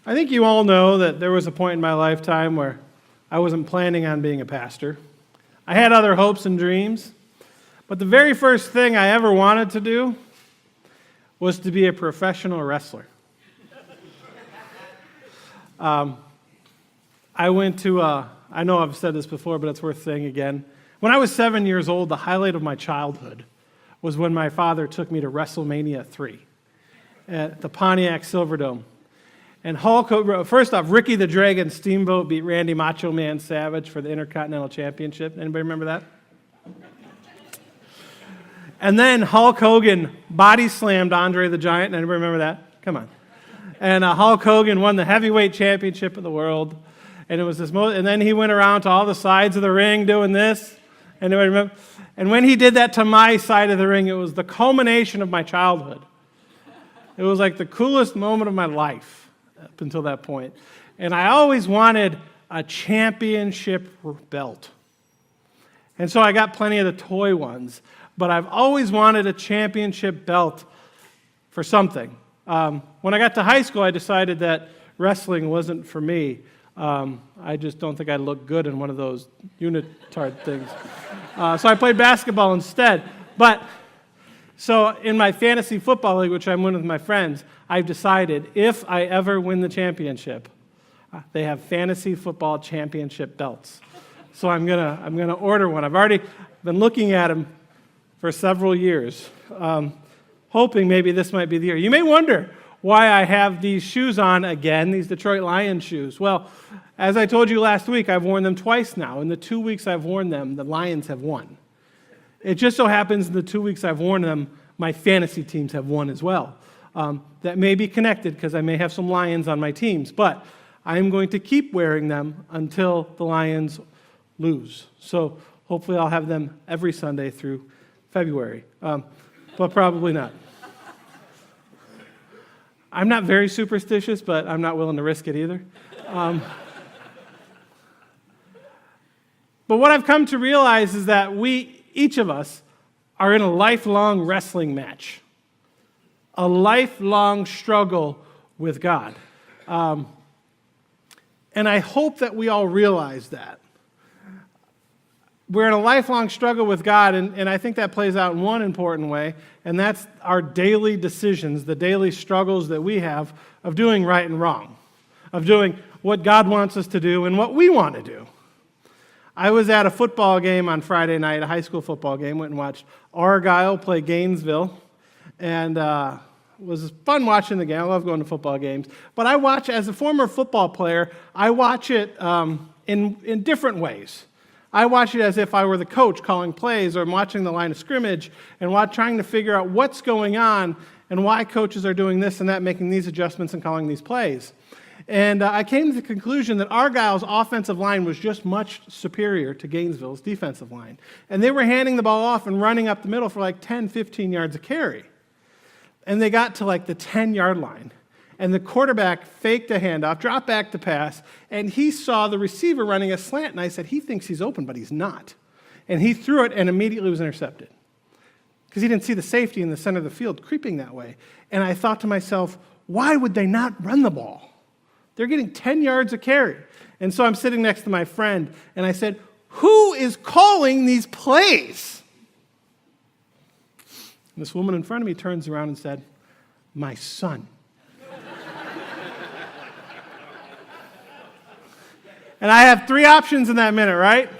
I think you all know that there was a point in my lifetime where I wasn't planning on being a pastor. I had other hopes and dreams, but the very first thing I ever wanted to do was to be a professional wrestler. I went to, I know I've said this before, but it's worth saying again. When I was 7 years old, the highlight of my childhood was when my father took me to WrestleMania 3 at the Pontiac Silverdome. And Hulk Hogan, first off, Ricky the Dragon Steamboat beat Randy Macho Man Savage for the Intercontinental Championship. Anybody remember that? And then Hulk Hogan body slammed Andre the Giant. Anybody remember that? Come on. And Hulk Hogan won the heavyweight championship of the world. And it was this and then he went around to all the sides of the ring doing this. Anybody remember? And when he did that to my side of the ring, it was the culmination of my childhood. It was like the coolest moment of my life up until that point. And I always wanted a championship belt. And so I got plenty of the toy ones. But I've always wanted a championship belt for something. When I got to high school, I decided that wrestling wasn't for me. I just don't think I'd look good in one of those unitard things. So I played basketball instead. So in my fantasy football league, which I'm in with my friends, I've decided if I ever win the championship, they have fantasy football championship belts. So I'm gonna order one. I've already been looking at them for several years, hoping maybe this might be the year. You may wonder why I have these shoes on again, these Detroit Lions shoes. Well, as I told you last week, I've worn them twice now. In the 2 weeks I've worn them, the Lions have won. It just so happens in the 2 weeks I've worn them, my fantasy teams have won as well. That may be connected because I may have some Lions on my teams, but I'm going to keep wearing them until the Lions lose. So hopefully I'll have them every Sunday through February, but probably not. I'm not very superstitious, but I'm not willing to risk it either. But what I've come to realize is that each of us, are in a lifelong wrestling match, a lifelong struggle with God. And I hope that we all realize that. We're in a lifelong struggle with God, and I think that plays out in one important way, and that's our daily decisions, the daily struggles that we have of doing right and wrong, of doing what God wants us to do and what we want to do. I was at a football game on Friday night, a high school football game, went and watched Argyle play Gainesville, and it was fun watching the game. I love going to football games. But I watch, as a former football player, I watch it in different ways. I watch it as if I were the coach calling plays, or I'm watching the line of scrimmage and trying to figure out what's going on and why coaches are doing this and that, making these adjustments and calling these plays. And I came to the conclusion that Argyle's offensive line was just much superior to Gainesville's defensive line. And they were handing the ball off and running up the middle for like 10, 15 yards a carry. And they got to like the 10-yard line. And the quarterback faked a handoff, dropped back to pass, and he saw the receiver running a slant. And I said, he thinks he's open, but he's not. And he threw it and immediately was intercepted. Because he didn't see the safety in the center of the field creeping that way. And I thought to myself, why would they not run the ball? They're getting 10 yards a carry. And so I'm sitting next to my friend, and I said, who is calling these plays? And this woman in front of me turns around and said, my son. And I have three options in that minute, right?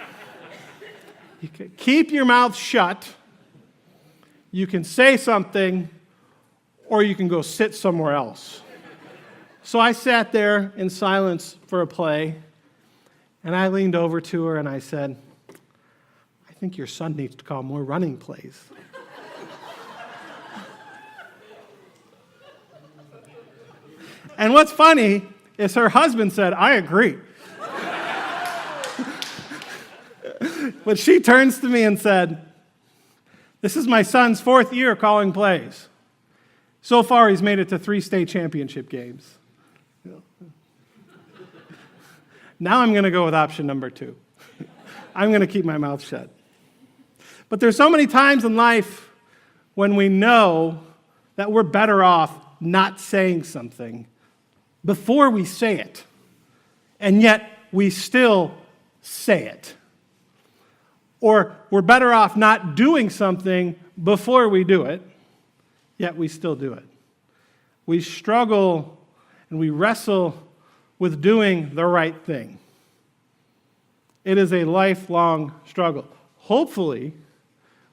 You can keep your mouth shut, you can say something, or you can go sit somewhere else. So I sat there in silence for a play, and I leaned over to her and I said, I think your son needs to call more running plays. And what's funny is her husband said, I agree. But she turns to me and said, this is my son's 4th year calling plays. So far, he's made it to 3 state championship games. Now I'm going to go with option number 2. I'm going to keep my mouth shut. But there's so many times in life when we know that we're better off not saying something before we say it, and yet we still say it. Or we're better off not doing something before we do it, yet we still do it. We struggle and we wrestle with doing the right thing. It is a lifelong struggle. Hopefully,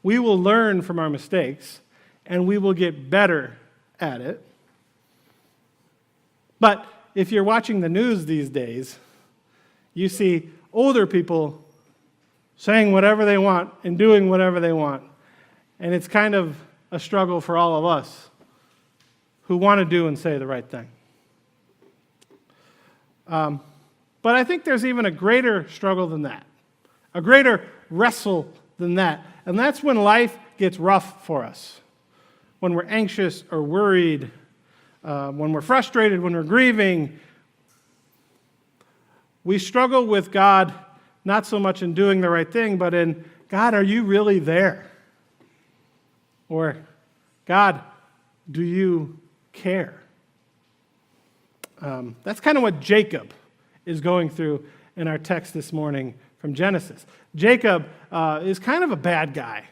we will learn from our mistakes and we will get better at it. But if you're watching the news these days, you see older people saying whatever they want and doing whatever they want. And it's kind of a struggle for all of us who want to do and say the right thing. But I think there's even a greater struggle than that, a greater wrestle than that. And that's when life gets rough for us, when we're anxious or worried, when we're frustrated, when we're grieving. We struggle with God not so much in doing the right thing, but in, God, are you really there? Or, God, do you care? That's kind of what Jacob is going through in our text this morning from Genesis. Jacob is kind of a bad guy.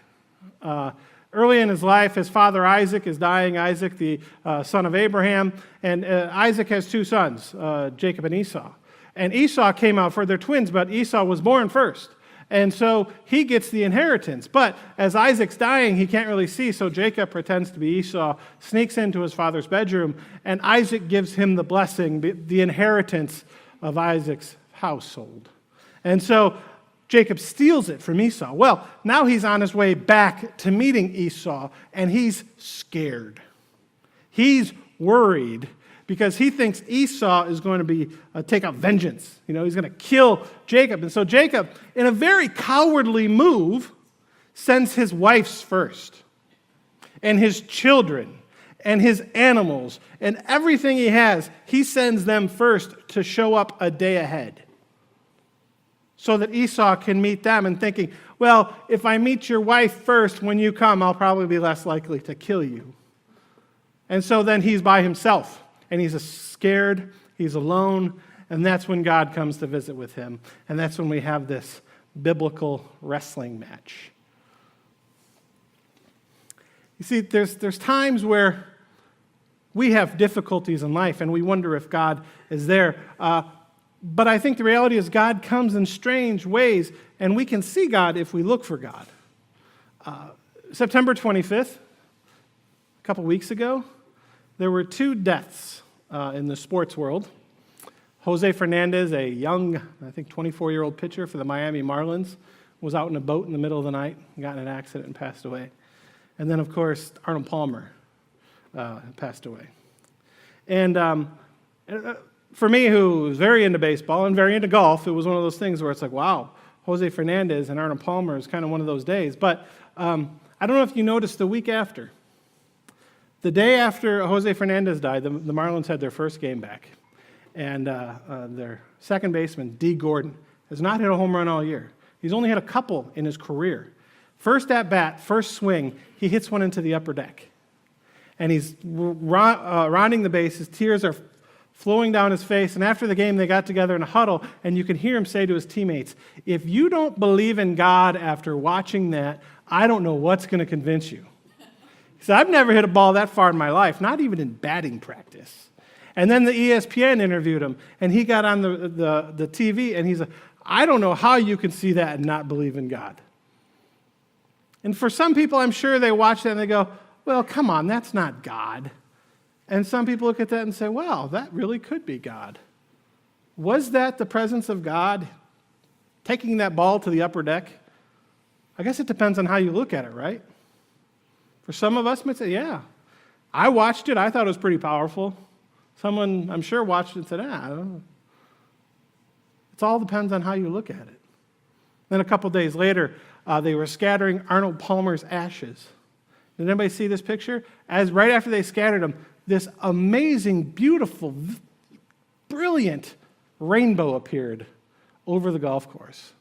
Early in his life, his father Isaac is dying, Isaac, the son of Abraham, and Isaac has two sons, Jacob and Esau. And Esau came out for their twins, but Esau was born first. And so he gets the inheritance. But as Isaac's dying, he can't really see, so Jacob pretends to be Esau, sneaks into his father's bedroom, and Isaac gives him the blessing, the inheritance of Isaac's household. And so Jacob steals it from Esau. Well, now he's on his way back to meeting Esau, and he's scared. He's worried because he thinks Esau is going to take out vengeance. He's going to kill Jacob. And so Jacob, in a very cowardly move, sends his wives first, and his children, and his animals, and everything he has, he sends them first to show up a day ahead, so that Esau can meet them, and thinking, well, if I meet your wife first when you come, I'll probably be less likely to kill you. And so then he's by himself. And he's scared, he's alone, and that's when God comes to visit with him. And that's when we have this biblical wrestling match. You see, there's times where we have difficulties in life and we wonder if God is there. But I think the reality is God comes in strange ways, and we can see God if we look for God. September 25th, a couple weeks ago, there were two deaths in the sports world. Jose Fernandez, a young, I think 24-year-old pitcher for the Miami Marlins, was out in a boat in the middle of the night, got in an accident and passed away. And then, of course, Arnold Palmer passed away. And for me, who was very into baseball and very into golf, it was one of those things where it's like, wow, Jose Fernandez and Arnold Palmer is kind of one of those days. But I don't know if you noticed the week after. The day after Jose Fernandez died, the Marlins had their first game back. And their second baseman, D. Gordon, has not hit a home run all year. He's only had a couple in his career. First at bat, first swing, he hits one into the upper deck. And he's rounding the bases, tears are flowing down his face. And after the game, they got together in a huddle, and you can hear him say to his teammates, if you don't believe in God after watching that, I don't know what's going to convince you. He said, I've never hit a ball that far in my life, not even in batting practice. And then the ESPN interviewed him, and he got on the TV, and he's like, I don't know how you can see that and not believe in God. And for some people, I'm sure they watch that and they go, well, come on, that's not God. And some people look at that and say, well, that really could be God. Was that the presence of God taking that ball to the upper deck? I guess it depends on how you look at it, right? For some of us might say, yeah, I watched it. I thought it was pretty powerful. Someone, I'm sure, watched it and said, I don't know. It all depends on how you look at it. Then a couple days later, they were scattering Arnold Palmer's ashes. Did anybody see this picture? Right after they scattered them, this amazing, beautiful, brilliant rainbow appeared over the golf course.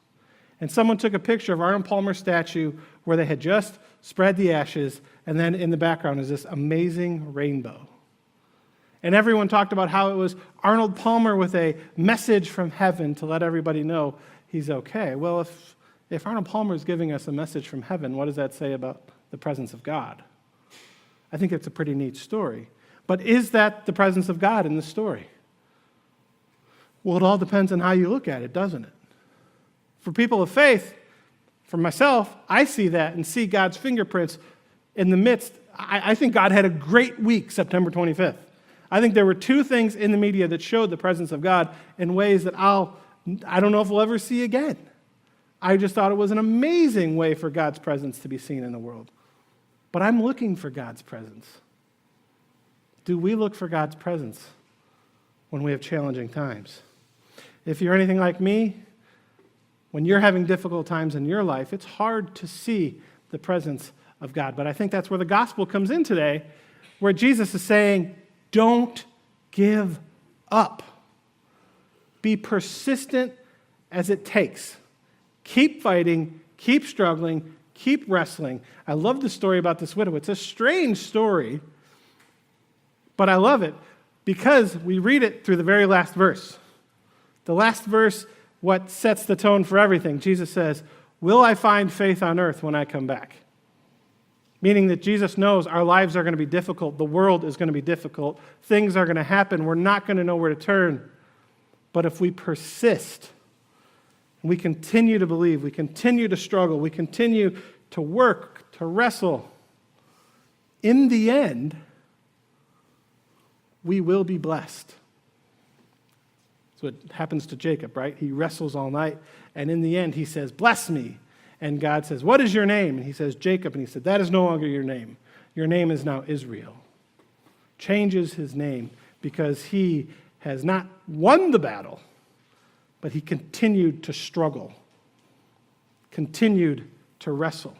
And someone took a picture of Arnold Palmer's statue where they had just spread the ashes, and then in the background is this amazing rainbow. And everyone talked about how it was Arnold Palmer with a message from heaven to let everybody know he's okay. Well, if Arnold Palmer is giving us a message from heaven, what does that say about the presence of God? I think it's a pretty neat story. But is that the presence of God in the story? Well, it all depends on how you look at it, doesn't it? For people of faith, for myself, I see that and see God's fingerprints in the midst. I think God had a great week, September 25th. I think there were two things in the media that showed the presence of God in ways that I don't know if we'll ever see again. I just thought it was an amazing way for God's presence to be seen in the world. But I'm looking for God's presence. Do we look for God's presence when we have challenging times? If you're anything like me, when you're having difficult times in your life, it's hard to see the presence of God. But I think that's where the gospel comes in today, where Jesus is saying, don't give up. Be persistent as it takes. Keep fighting, keep struggling, keep wrestling. I love the story about this widow. It's a strange story, but I love it because we read it through the very last verse. The last verse, what sets the tone for everything. Jesus says, will I find faith on earth when I come back? Meaning that Jesus knows our lives are going to be difficult. The world is going to be difficult. Things are going to happen. We're not going to know where to turn. But if we persist, we continue to believe, we continue to struggle, we continue to work, to wrestle, in the end, we will be blessed. That's what happens to Jacob, right? He wrestles all night, and in the end, he says, bless me. And God says, what is your name? And he says, Jacob. And he said, that is no longer your name. Your name is now Israel. Changes his name because he has not won the battle, but he continued to struggle, continued to wrestle.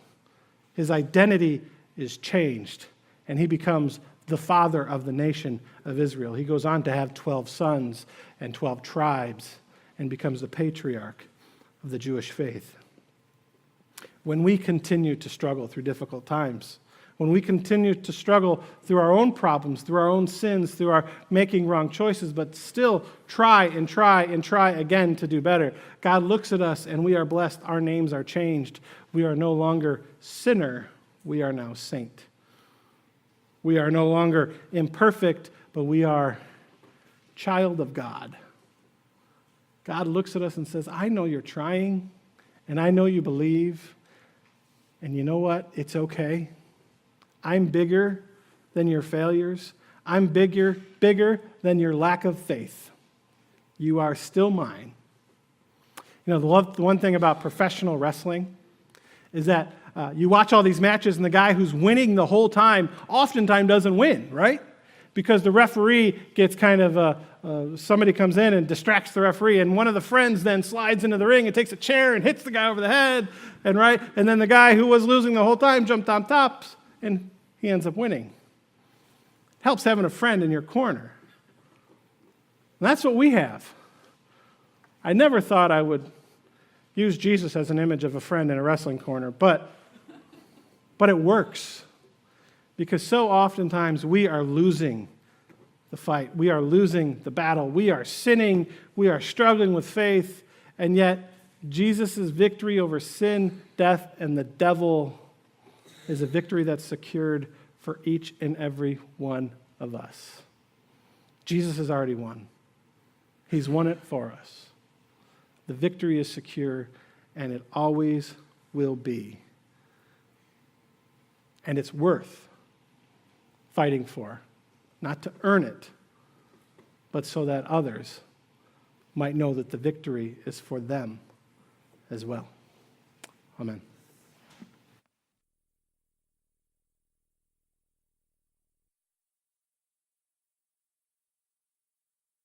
His identity is changed, and he becomes the father of the nation of Israel. He goes on to have 12 sons and 12 tribes and becomes the patriarch of the Jewish faith. When we continue to struggle through difficult times, when we continue to struggle through our own problems, through our own sins, through our making wrong choices, but still try and try and try again to do better, God looks at us and we are blessed. Our names are changed. We are no longer sinner. We are now saint. We are no longer imperfect, but we are child of God. God looks at us and says, I know you're trying, and I know you believe, and you know what? It's okay. I'm bigger than your failures. I'm bigger than your lack of faith. You are still mine. You know, the one thing about professional wrestling is that you watch all these matches and the guy who's winning the whole time oftentimes doesn't win, right? Because the referee gets kind of, somebody comes in and distracts the referee, and one of the friends then slides into the ring and takes a chair and hits the guy over the head, and then the guy who was losing the whole time jumped on top, and he ends up winning. It helps having a friend in your corner. And that's what we have. I never thought I would use Jesus as an image of a friend in a wrestling corner, but it works. Because so oftentimes we are losing the fight. We are losing the battle. We are sinning. We are struggling with faith. And yet, Jesus' victory over sin, death, and the devil is a victory that's secured for each and every one of us. Jesus has already won. He's won it for us. The victory is secure, and it always will be. And it's worth fighting for, not to earn it, but so that others might know that the victory is for them as well. Amen.